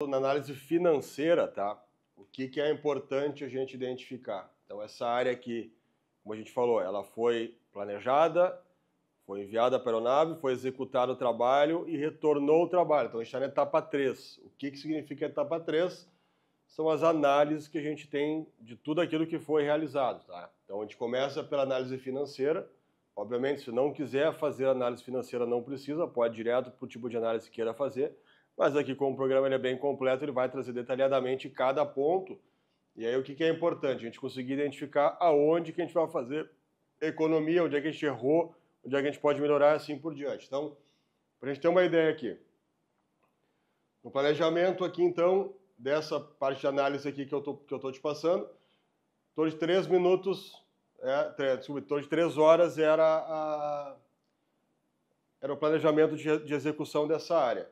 Na análise financeira, tá? O que é importante a gente identificar? Então, essa área aqui, como a gente falou, ela foi planejada, foi enviada para a aeronave, foi executado o trabalho e retornou o trabalho. Então, a gente está na etapa 3. O que significa a etapa 3? São as análises que a gente tem de tudo aquilo que foi realizado, tá? Então, a gente começa pela análise financeira. Obviamente, se não quiser fazer análise financeira, não precisa, pode ir direto para o tipo de análise que queira fazer. Mas aqui, como o programa ele é bem completo, ele vai trazer detalhadamente cada ponto. E aí, o que é importante? A gente conseguir identificar aonde que a gente vai fazer economia, onde é que a gente errou, onde é que a gente pode melhorar e assim por diante. Então, para a gente ter uma ideia aqui. No planejamento aqui, então, dessa parte de análise aqui que eu tô te passando, em torno de 3 minutos, em torno de 3 horas era o planejamento de execução dessa área.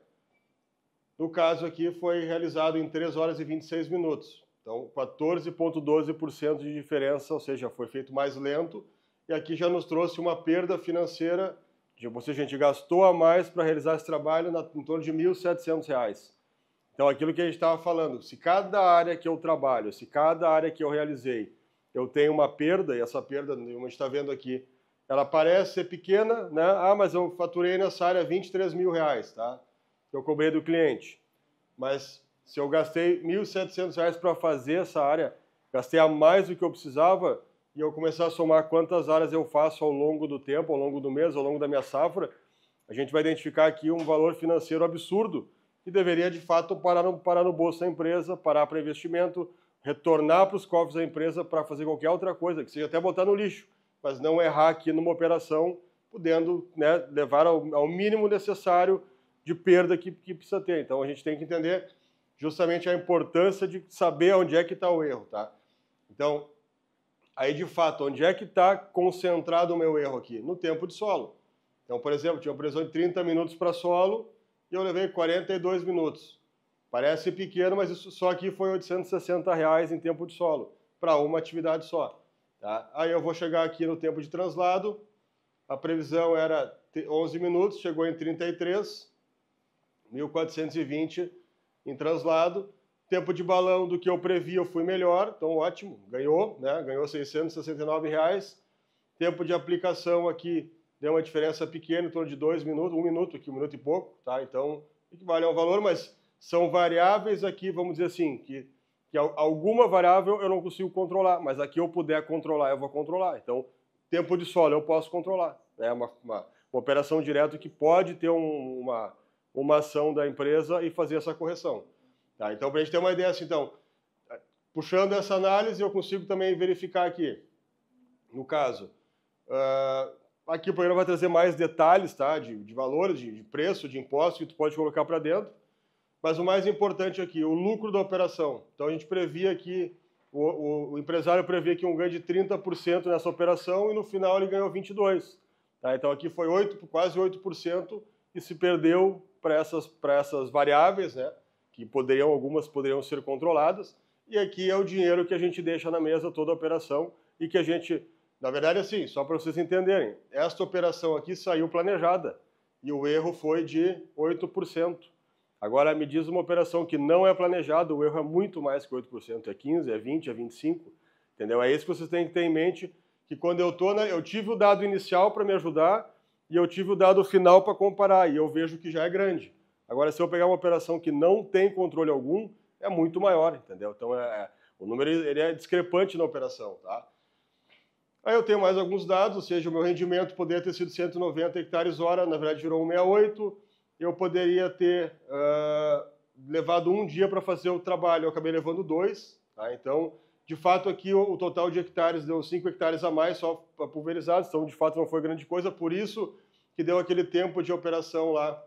No caso aqui, foi realizado em 3 horas e 26 minutos. Então, 14,12% de diferença, ou seja, foi feito mais lento. E aqui já nos trouxe uma perda financeira, ou seja, a gente gastou a mais para realizar esse trabalho em torno de R$ 1.700. Então, aquilo que a gente estava falando, se cada área que eu trabalho, se cada área que eu realizei, eu tenho uma perda, e essa perda, como a gente está vendo aqui, ela parece ser pequena, né? Ah, mas eu faturei nessa área R$ 23 mil, tá? Que eu cobrei do cliente. Mas se eu gastei R$ 1.700 para fazer essa área, gastei a mais do que eu precisava, e eu começar a somar quantas áreas eu faço ao longo do tempo, ao longo do mês, ao longo da minha safra, a gente vai identificar aqui um valor financeiro absurdo que deveria, de fato, parar no bolso da empresa, parar para investimento, retornar para os cofres da empresa para fazer qualquer outra coisa, que seja até botar no lixo, mas não errar aqui numa operação, podendo, né, levar ao mínimo necessário de perda que precisa ter. Então, a gente tem que entender justamente a importância de saber onde é que está o erro, tá? Então, aí, de fato, onde é que está concentrado o meu erro aqui? No tempo de solo. Então, por exemplo, tinha uma previsão de 30 minutos para solo e eu levei 42 minutos. Parece pequeno, mas isso só aqui foi R$ 860 em tempo de solo, para uma atividade só. Tá? Aí eu vou chegar aqui no tempo de translado, a previsão era 11 minutos, chegou em 33, 1.420 em translado. Tempo de balão do que eu previ, eu fui melhor, então ótimo, ganhou, né? Ganhou R$ 669. Tempo de aplicação aqui deu uma diferença pequena, em torno de 2 minutos, 1 minuto aqui, 1 minuto e pouco, tá? Então, equivale a um valor, mas são variáveis aqui, vamos dizer assim, que alguma variável eu não consigo controlar, mas aqui eu puder controlar, eu vou controlar. Então, tempo de solo eu posso controlar, né? Uma operação direta que pode ter uma ação da empresa e fazer essa correção. Tá? Então, para a gente ter uma ideia assim, então, puxando essa análise, eu consigo também verificar aqui, no caso, aqui o programa vai trazer mais detalhes, tá? De valores, de preço, de impostos que tu pode colocar para dentro, mas o mais importante aqui, o lucro da operação. Então, a gente previa aqui, o empresário previa aqui um ganho de 30% nessa operação e no final ele ganhou 22%. Tá? Então, aqui foi quase 8% e se perdeu para essas variáveis, né? Que algumas poderiam ser controladas, e aqui é o dinheiro que a gente deixa na mesa toda a operação e que a gente, na verdade, assim, só para vocês entenderem, esta operação aqui saiu planejada e o erro foi de 8%. Agora, me diz uma operação que não é planejada, o erro é muito mais que 8%, é 15%, é 20%, é 25%, entendeu? É isso que vocês têm que ter em mente, que quando eu tive o dado inicial para me ajudar e eu tive o dado final para comparar, e eu vejo que já é grande. Agora, se eu pegar uma operação que não tem controle algum, é muito maior, entendeu? Então, o número ele é discrepante na operação, tá? Aí eu tenho mais alguns dados, ou seja, o meu rendimento poderia ter sido 190 hectares hora, na verdade virou 168, eu poderia ter levado um dia para fazer o trabalho, eu acabei levando 2, tá? Então, de fato, aqui o total de hectares deu 5 hectares a mais só pulverizados, então, de fato, não foi grande coisa, por isso que deu aquele tempo de operação lá.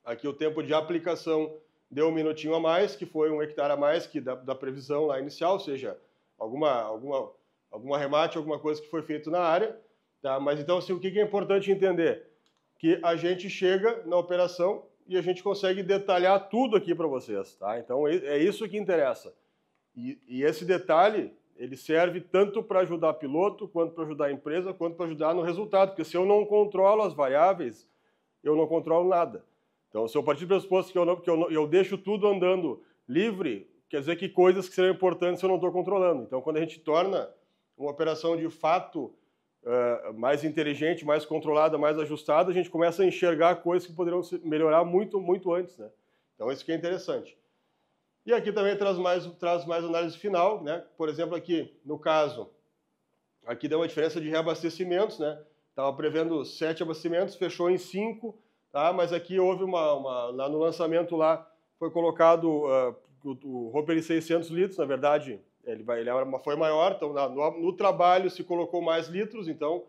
Aqui o tempo de aplicação deu 1 minutinho a mais, que foi 1 hectare a mais que da previsão lá inicial, ou seja, algum arremate, alguma coisa que foi feito na área. Tá? Mas então, assim, o que é importante entender? Que a gente chega na operação e a gente consegue detalhar tudo aqui para vocês. Tá? Então, é isso que interessa. E esse detalhe, ele serve tanto para ajudar piloto, quanto para ajudar a empresa, quanto para ajudar no resultado. Porque se eu não controlo as variáveis, eu não controlo nada. Então, se eu partir do pressuposto que eu deixo tudo andando livre, quer dizer que coisas que serão importantes eu não estou controlando. Então, quando a gente torna uma operação de fato mais inteligente, mais controlada, mais ajustada, a gente começa a enxergar coisas que poderiam melhorar muito, muito antes, né? Então, isso que é interessante. E aqui também traz mais análise final, né? Por exemplo, aqui, no caso, aqui deu uma diferença de reabastecimentos, né? Estava prevendo 7 abastecimentos, fechou em 5, tá? Mas aqui houve lá no lançamento lá, foi colocado o Hopper em 600 litros, na verdade, ele foi maior, então no trabalho se colocou mais litros, então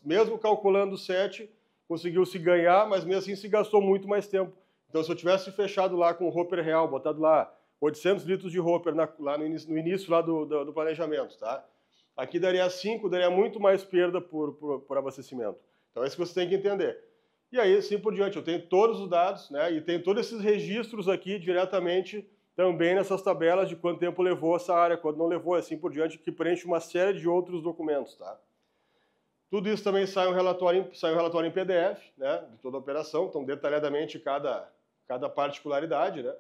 mesmo calculando 7, conseguiu-se ganhar, mas mesmo assim se gastou muito mais tempo. Então, se eu tivesse fechado lá com o Hopper real, botado lá 800 litros de Hopper lá no início lá do planejamento, tá? Aqui daria 5, daria muito mais perda por abastecimento. Então, é isso que você tem que entender. E aí, assim por diante, eu tenho todos os dados, né? E tenho todos esses registros aqui diretamente também nessas tabelas de quanto tempo levou essa área, quanto não levou, assim por diante, que preenche uma série de outros documentos, tá? Tudo isso também sai um relatório em PDF, né? De toda a operação, então detalhadamente cada particularidade, né?